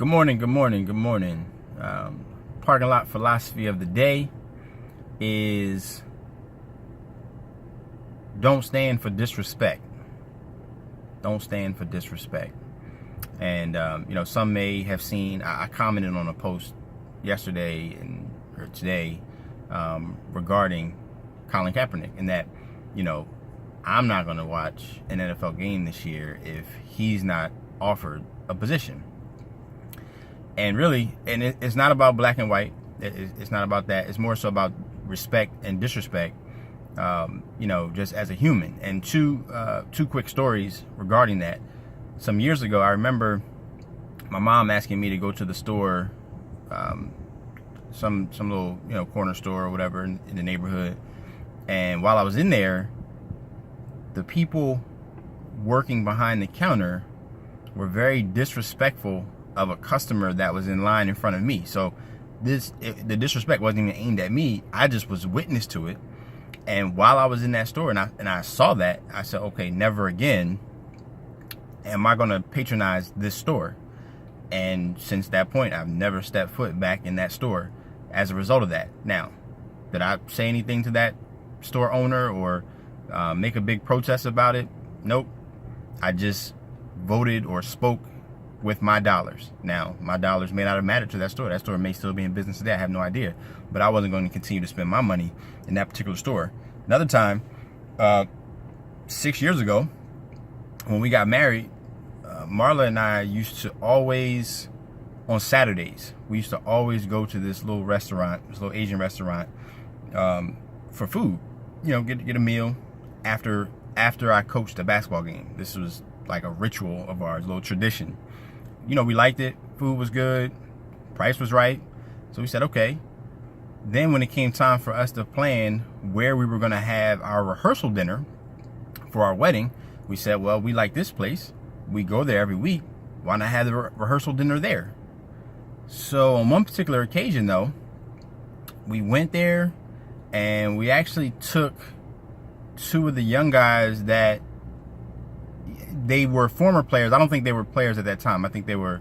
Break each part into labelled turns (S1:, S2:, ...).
S1: Good morning, good morning, good morning. Parking lot philosophy of the day is don't stand for disrespect. Don't stand for disrespect. And, some may have seen, I commented on a post yesterday or today regarding Colin Kaepernick, and that, I'm not going to watch an NFL game this year if he's not offered a position. And really, it's not about black and white. It's not about that. It's more so about respect and disrespect, just as a human. And two quick stories regarding that. Some years ago, I remember my mom asking me to go to the store, some little, corner store or whatever in the neighborhood. And while I was in there, the people working behind the counter were very disrespectful of a customer that was in line in front of me. So the disrespect wasn't even aimed at me. I just was witness to it. And while I was in that store and I saw that, I said, okay, never again am I going to patronize this store. And since that point, I've never stepped foot back in that store as a result of that. Now, did I say anything to that store owner or make a big protest about it? Nope. I just voted or spoke with my dollars. Now, my dollars may not have mattered to that store. That store may still be in business today. I have no idea. But I wasn't going to continue to spend my money in that particular store. Another time, 6 years ago, when we got married, Marla and I used to always, on Saturdays, we used to always go to this little restaurant, this little Asian restaurant, for food. Get a meal after I coached a basketball game. This was like a ritual of ours, a little tradition. We liked it. Food was good. Price was right. So we said, okay. Then when it came time for us to plan where we were going to have our rehearsal dinner for our wedding, we said, well, we like this place. We go there every week. Why not have the rehearsal dinner there? So on one particular occasion, though, we went there and we actually took two of the young guys that they were former players. I don't think they were players at that time. I think they were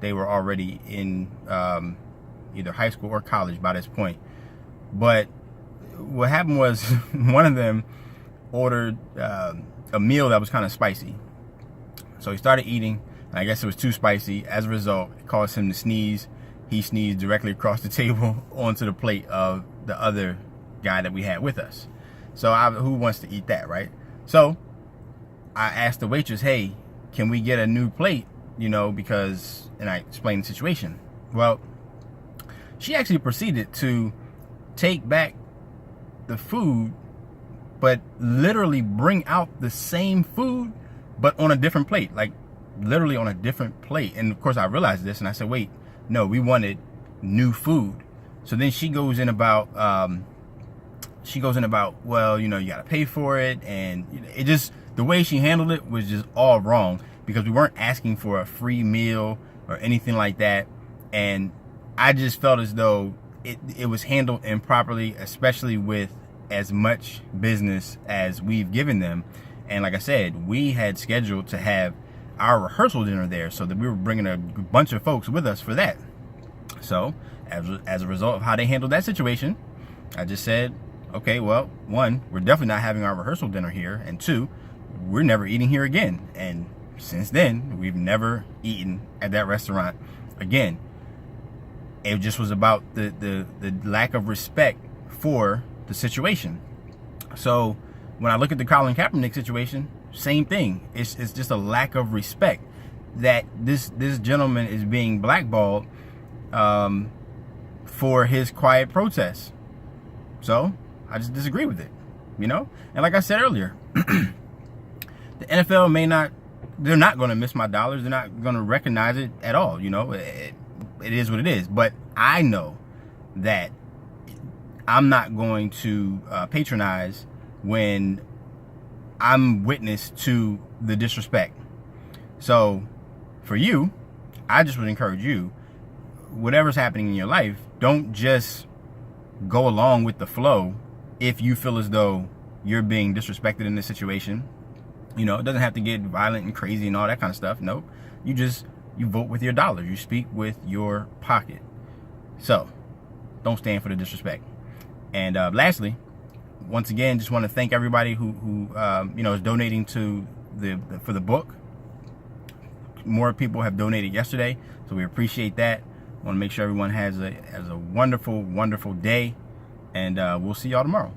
S1: already in either high school or college by this point. But what happened was one of them ordered a meal that was kind of spicy. So he started eating, and I guess it was too spicy. As a result, it caused him to sneeze. He sneezed directly across the table onto the plate of the other guy that we had with us. So who wants to eat that, right? So I asked the waitress, hey, can we get a new plate? Because, and I explained the situation. Well, she actually proceeded to take back the food, but literally bring out the same food, but on a different plate, like literally on a different plate. And of course I realized this and I said, wait, no, we wanted new food. So then she goes in about, well, you got to pay for it. And it just, the way she handled it was just all wrong, because we weren't asking for a free meal or anything like that. And I just felt as though it was handled improperly, especially with as much business as we've given them. And like I said, we had scheduled to have our rehearsal dinner there, so that we were bringing a bunch of folks with us for that. So as a result of how they handled that situation, I just said, okay, well, one, we're definitely not having our rehearsal dinner here. And two, we're never eating here again. And since then, we've never eaten at that restaurant again. It just was about the lack of respect for the situation. So when I look at the Colin Kaepernick situation, same thing. It's just a lack of respect that this gentleman is being blackballed for his quiet protests. So I just disagree with it, And like I said earlier, the NFL they're not going to miss my dollars. They're not going to recognize it at all. It is what it is. But I know that I'm not going to patronize when I'm witness to the disrespect. So for you, I just would encourage you, whatever's happening in your life, don't just go along with the flow if you feel as though you're being disrespected in this situation. It doesn't have to get violent and crazy and all that kind of stuff. Nope. You just you vote with your dollars. You speak with your pocket. So don't stand for the disrespect. And lastly, once again, just want to thank everybody who is donating for the book. More people have donated yesterday, so we appreciate that. I want to make sure everyone has a wonderful, wonderful day, and we'll see y'all tomorrow.